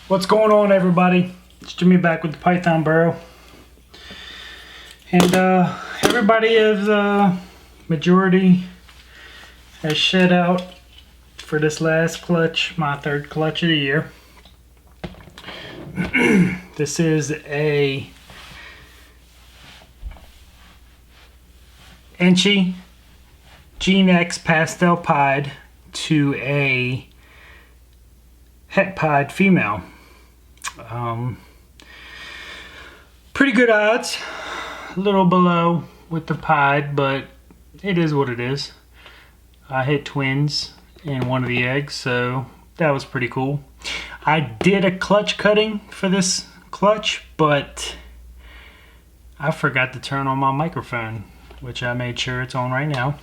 What's going on, everybody? It's Jimmy back with the Python Burrow. And everybody is majority has shed out for this last clutch, my third clutch of the year. This is a Inchy GeneX pastel pied to a het pied female. Pretty good odds, a little below with the pied, but it is what it is. I hit twins in one of the eggs, so that was pretty cool. I did a clutch cutting for this clutch, but I forgot to turn on my microphone, which I made sure it's on right now.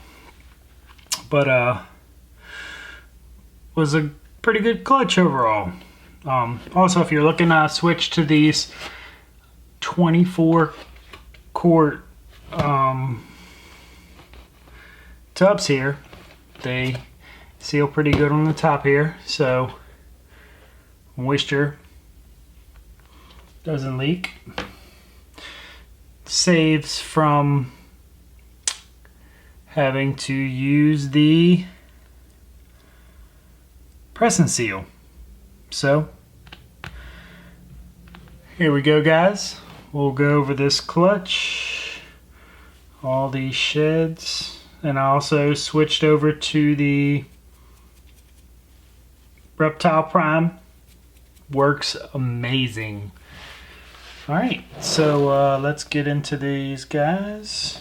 But was a pretty good clutch overall. Also, if you're looking to switch to these 24 quart tubs here, they seal pretty good on the top here, so moisture doesn't leak. Saves from having to use the press and seal. So here we go, guys. We'll go over this clutch, all these sheds, and I also switched over to the Reptile Prime. Works amazing. All right, so let's get into these guys.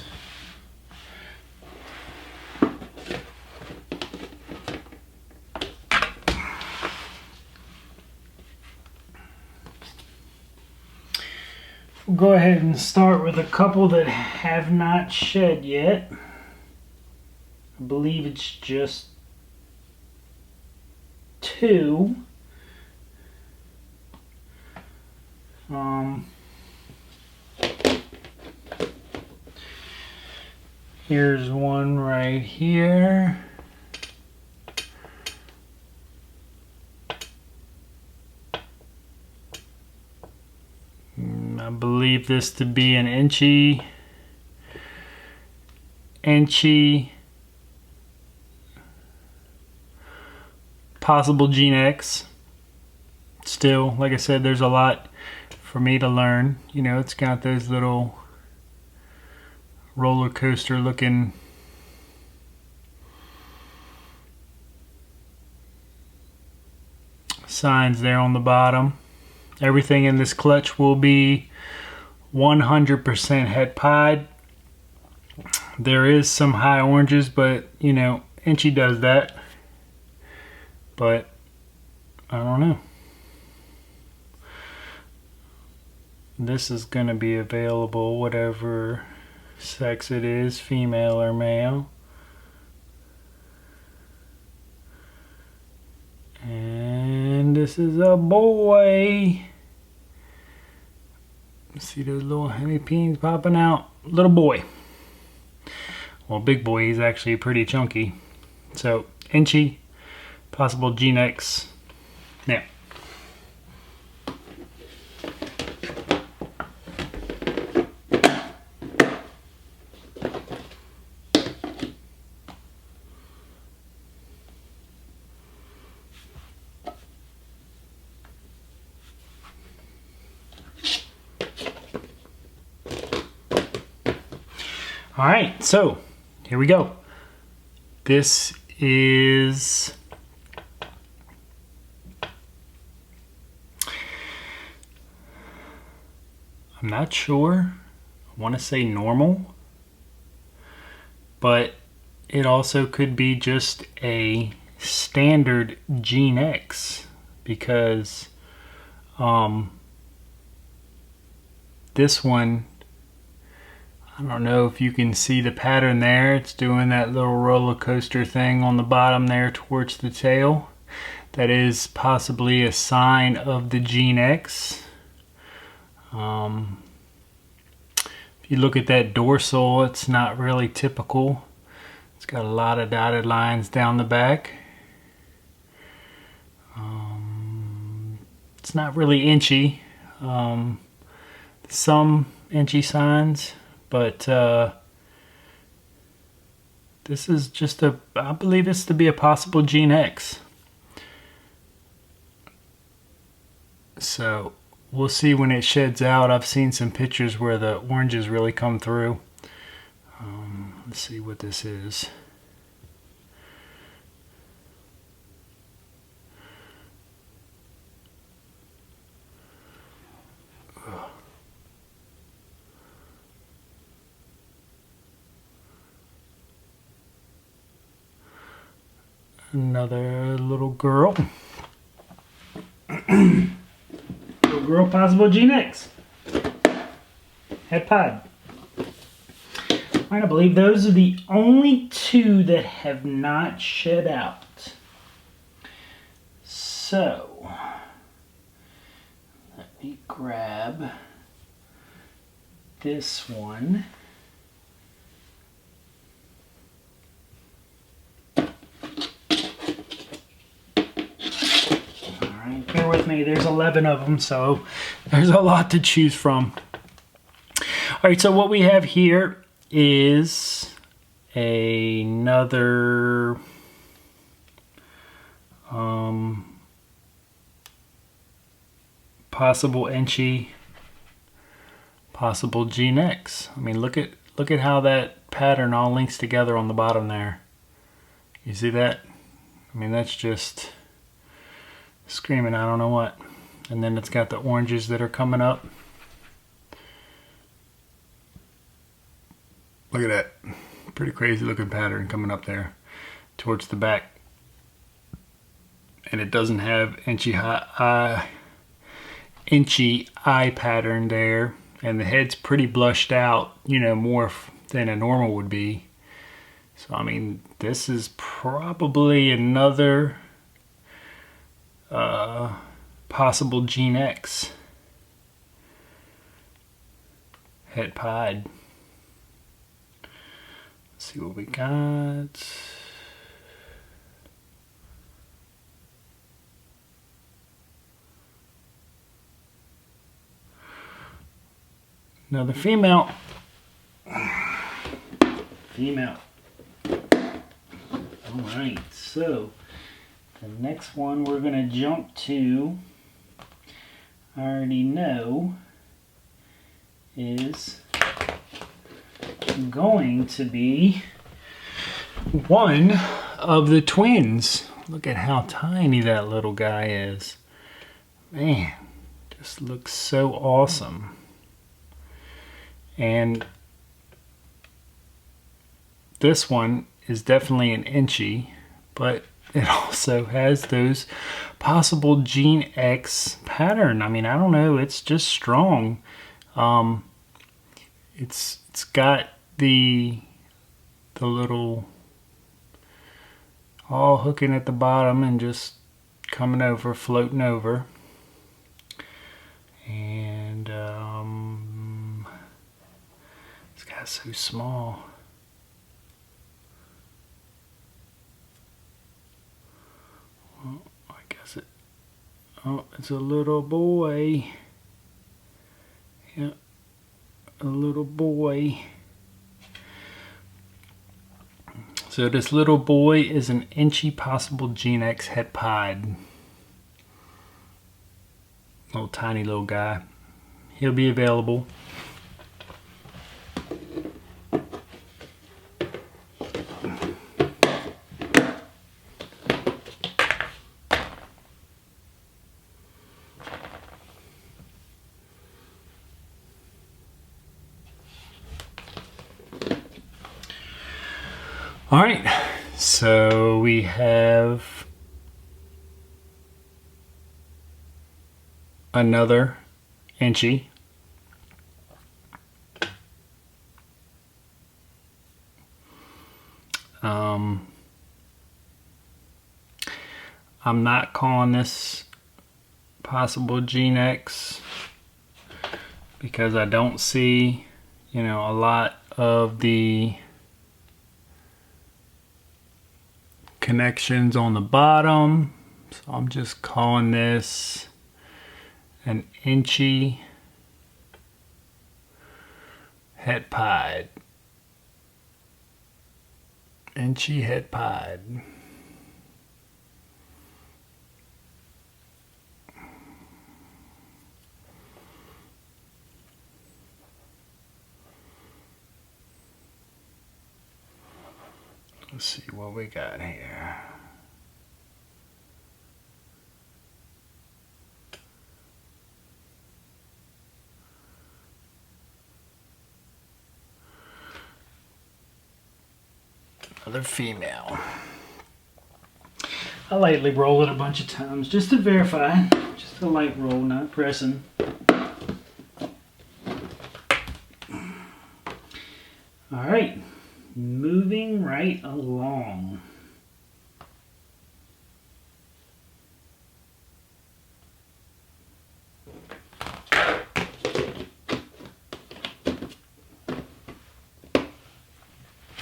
We'll go ahead and start with a couple that have not shed yet. I believe it's just two. Here's one right here. I believe this to be an Inchy possible GeneX. Still, like I said, there's a lot for me to learn. You know, it's got those little roller coaster looking signs there on the bottom. Everything in this clutch will be 100% het pied. There is some high oranges, but you know, Inchy does that. But I don't know. This is going to be available whatever sex it is, female or male. And this is a boy. See those little hemipenes popping out? Little boy. Well, big boy, he's actually pretty chunky. So, Inchy, possible GeneX. Now, all right, so here we go. This is I'm not sure. I want to say normal, but it also could be just a standard GeneX because this one, I don't know if you can see the pattern there. It's doing that little roller coaster thing on the bottom there towards the tail. That is possibly a sign of the GeneX. If you look at that dorsal, it's not really typical. It's got a lot of dotted lines down the back. It's not really inchy. Some inchy signs, but this is just I believe this to be a possible GeneX. So we'll see when it sheds out. I've seen some pictures where the oranges really come through. Let's see what this is. Another little girl. Little girl, possible GeneX. Head pod. Alright, I believe those are the only two that have not shed out. So, let me grab this one. Alright, bear with me, there's 11 of them, so there's a lot to choose from. Alright, so what we have here is another possible inchy, possible GeneX. I mean, look at how that pattern all links together on the bottom there. You see that? I mean, that's just screaming I don't know what. And then it's got the oranges that are coming up. Look at that. Pretty crazy looking pattern coming up there towards the back. And it doesn't have inchy eye pattern there. And the head's pretty blushed out, you know, more than a normal would be. So, I mean, this is probably another possible GeneX head pied. See what we got. Another female. Female. Alright, so the next one we're going to jump to, I already know, is going to be one of the twins. Look at how tiny that little guy is. Man, just looks so awesome. And this one is definitely an inchy, but it also has those possible GeneX pattern. I mean, I don't know, it's just strong. It's got the little all hooking at the bottom and just coming over, floating over. And this guy's so small. Well, I guess it, oh, it's a little boy. Yep, a little boy. So this little boy is an inchy possible GeneX head pied. Little tiny little guy. He'll be available. All right, so we have another inchy. I'm not calling this possible GeneX because I don't see, you know, a lot of the connections on the bottom. So I'm just calling this an inchy het pied. Inchy het pied. Let's see what we got here. Another female. I lightly roll it a bunch of times just to verify. Just a light roll, not pressing. All right, moving right along.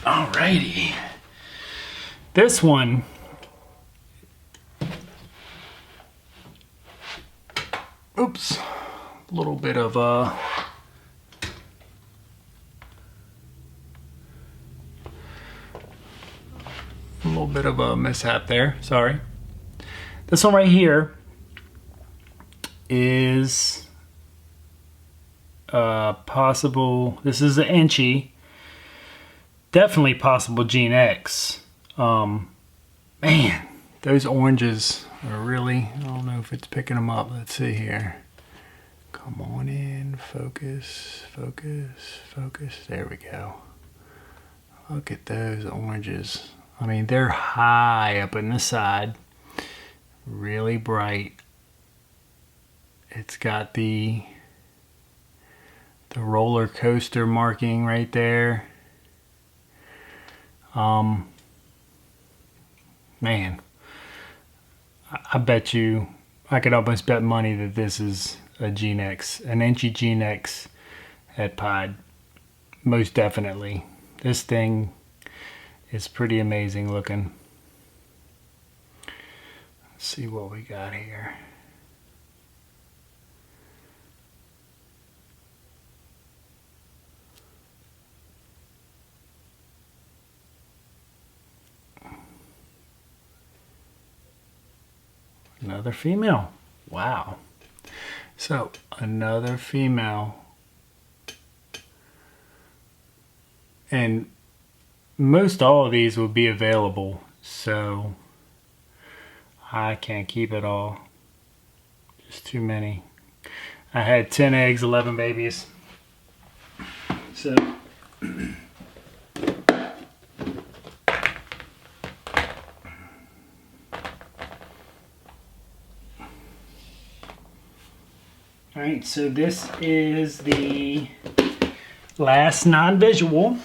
Alrighty. This one oops, a little bit of a mishap there, sorry. This one right here is possible, this is an inchy, definitely possible GeneX. Man, those oranges are really, I don't know if it's picking them up. Let's see here. Come on in, focus, focus, focus. There we go. Look at those oranges. I mean, they're high up in the side, really bright. It's got the roller coaster marking right there. Man, I bet you, I could almost bet money that this is a GeneX, an inchy GeneX het pied. Most definitely. This thing is pretty amazing looking. Let's see what we got here. Another female. Wow. So, another female. And most all of these will be available, so I can't keep it all. Just too many. I had 10 eggs, 11 babies. So all right, so this is the last non-visual.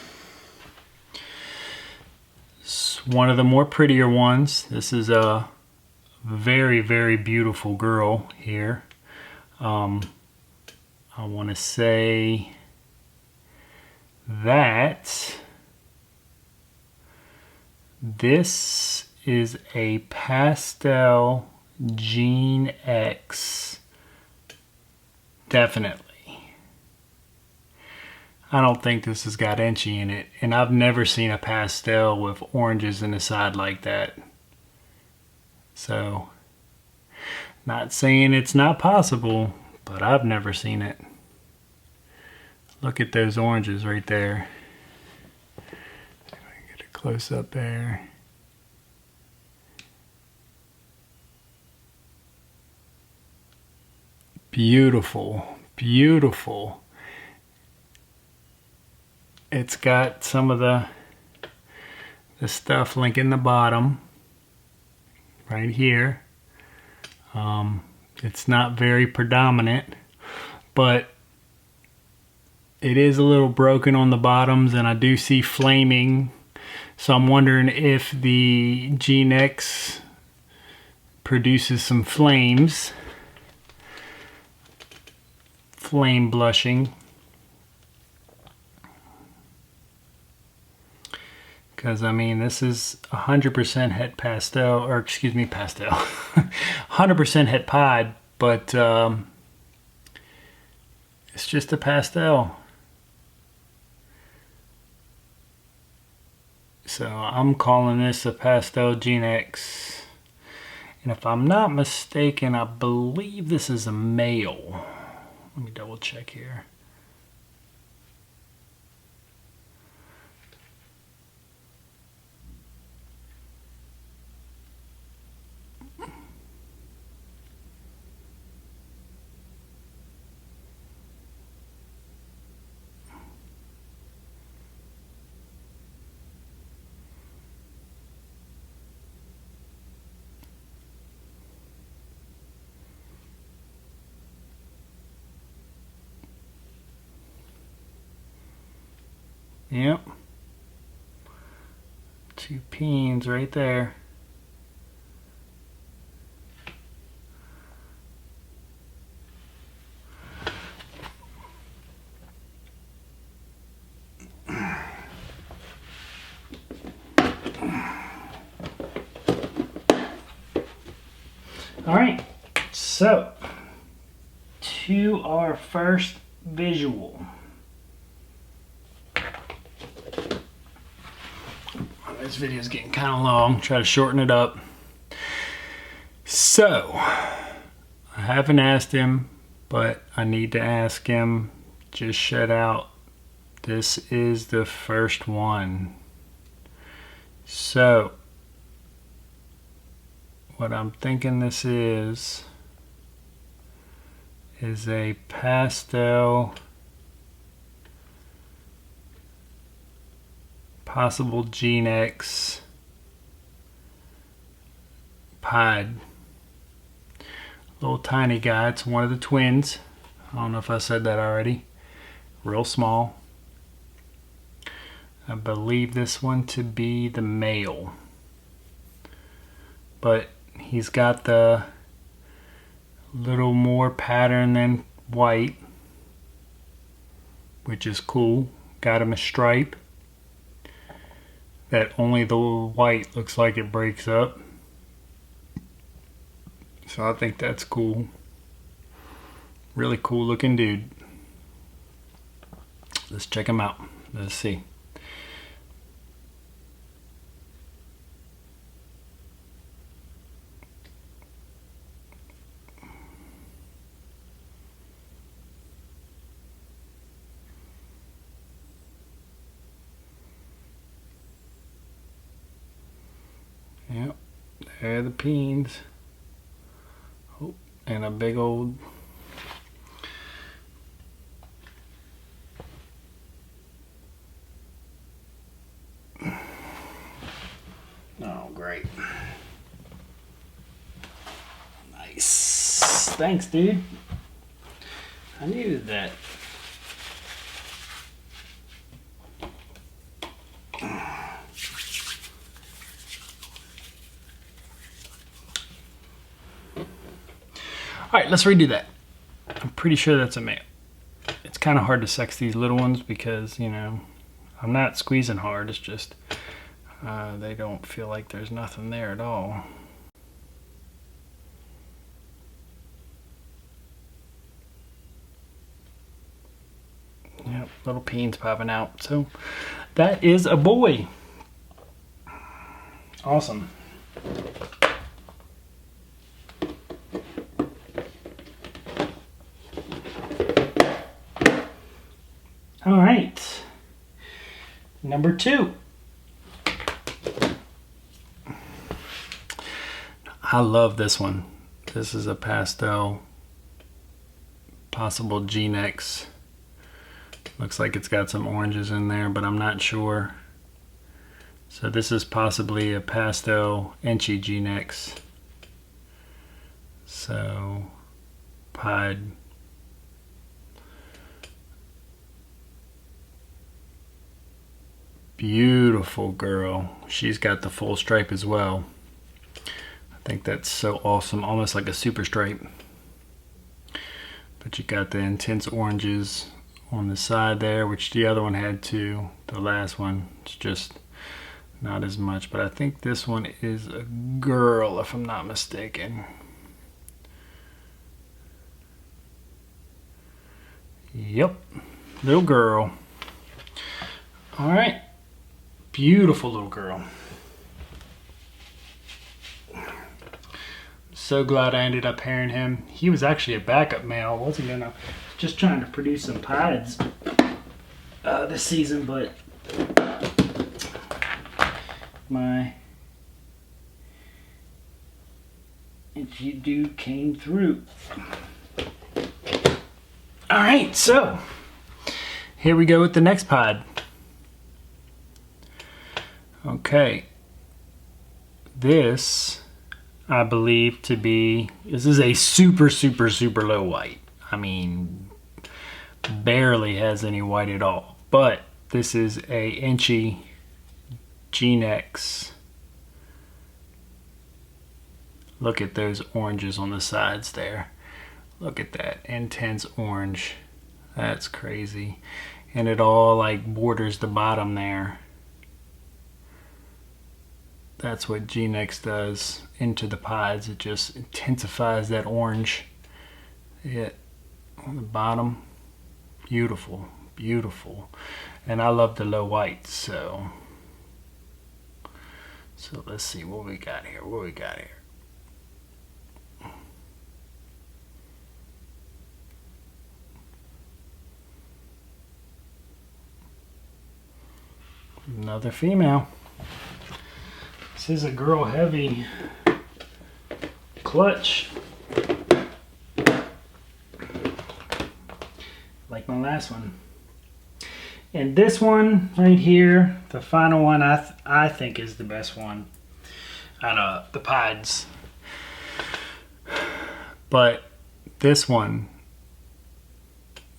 It's one of the more prettier ones. This is a very, very beautiful girl here. I want to say that this is a pastel GeneX. Definitely. I don't think this has got inchy in it, and I've never seen a pastel with oranges in the side like that. So, not saying it's not possible, but I've never seen it. Look at those oranges right there. Get a close up there. Beautiful, beautiful. It's got some of the stuff linking the bottom right here. It's not very predominant, but it is a little broken on the bottoms, and I do see flaming. So I'm wondering if the GeneX produces some flames. Flame blushing. Because I mean, this is 100% het pastel, or excuse me, pastel. 100% het pied, but It's just a pastel. So I'm calling this a pastel GeneX. And if I'm not mistaken, I believe this is a male. Let me double check here. Yep. 2 peens right there. All right, so to our first visual. This video is getting kind of long. Try to shorten it up. So, I haven't asked him, but I need to ask him. Just shout out. This is the first one. So, what I'm thinking this is a pastel, possible GeneX pied. Little tiny guy. It's one of the twins. I don't know if I said that already. Real small. I believe this one to be the male. But he's got the little more pattern than white, which is cool. Got him a stripe that only the white looks like it breaks up. So I think that's cool. Really cool looking dude. Let's check him out. Let's see. Yep, there are the peens. Oh, and a big old oh, great. Nice. Thanks, dude. I needed that. All right, let's redo that. I'm pretty sure that's a male. It's kind of hard to sex these little ones because, you know, I'm not squeezing hard. It's just they don't feel like there's nothing there at all. Yep, little peens popping out. So that is a boy. Awesome. All right, number 2. I love this one. This is a pastel, possible GeneX. Looks like it's got some oranges in there, but I'm not sure. So this is possibly a pastel inchy GeneX. So, pied. Beautiful girl. She's got the full stripe as well. I think that's so awesome, almost like a super stripe. But you got the intense oranges on the side there, which the other one had too. The last one, it's just not as much. But I think this one is a girl, if I'm not mistaken. Yep, little girl. All right, beautiful little girl. So glad I ended up pairing him. He was actually a backup male. I wasn't gonna, just trying to produce some pieds this season, but my Itchy dude came through. All right, so here we go with the next pod. Okay, this I believe to be, this is a super low white. I mean, barely has any white at all, but this is a inchy GeneX. Look at those oranges on the sides there. Look at that intense orange. That's crazy. And it all like borders the bottom there. That's what GeneX does into the pieds. It just intensifies that orange. It on the bottom. Beautiful, beautiful. And I love the low white, so let's see what we got here. What we got here? Another female. This is a girl heavy clutch. Like my last one. And this one right here, the final one, I think is the best one out of the pieds. But this one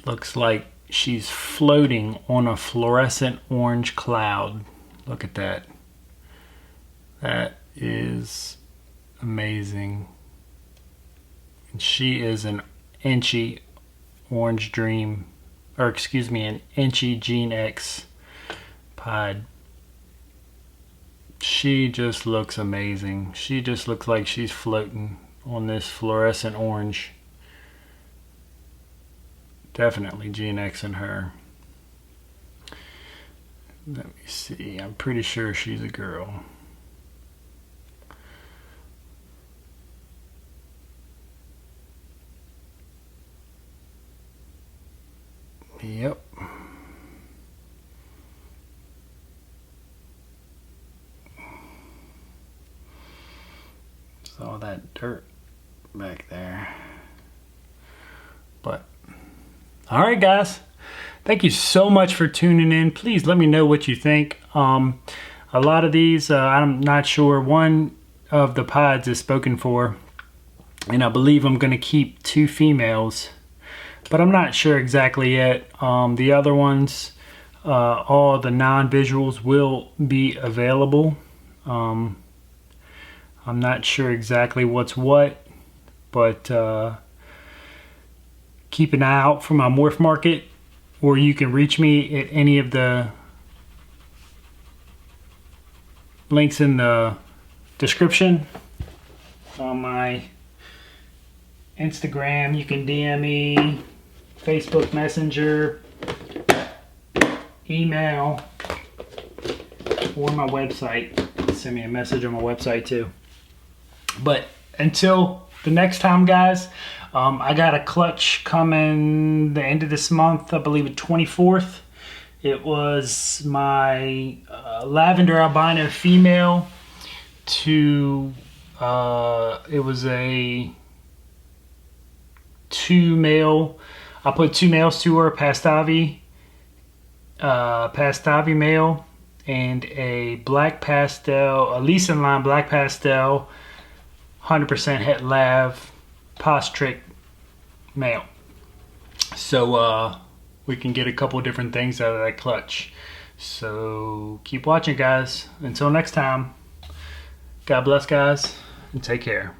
looks like she's floating on a fluorescent orange cloud. Look at that. That is amazing. And she is an inchy orange dream, or excuse me, an inchy GeneX pod. She just looks amazing. She just looks like she's floating on this fluorescent orange. Definitely GeneX in her. Let me see. I'm pretty sure she's a girl. Yep. It's all that dirt back there. But all right, guys, thank you so much for tuning in. Please let me know what you think. A lot of these, I'm not sure. One of the pods is spoken for, and I believe I'm going to keep 2 females, but I'm not sure exactly yet. The other ones, all the non-visuals will be available. I'm not sure exactly what's what, but keep an eye out for my morph market, or you can reach me at any of the links in the description. On my Instagram, you can DM me, Facebook Messenger, email, or my website. Send me a message on my website too. But until the next time, guys, I got a clutch coming the end of this month, I believe the 24th. It was my lavender albino female to, it was a 2 male. I put 2 males to her, Pastavi male, and a black pastel, a Leeson line black pastel, 100% het lav Postrick male. So we can get a couple different things out of that clutch. So keep watching, guys. Until next time, God bless, guys, and take care.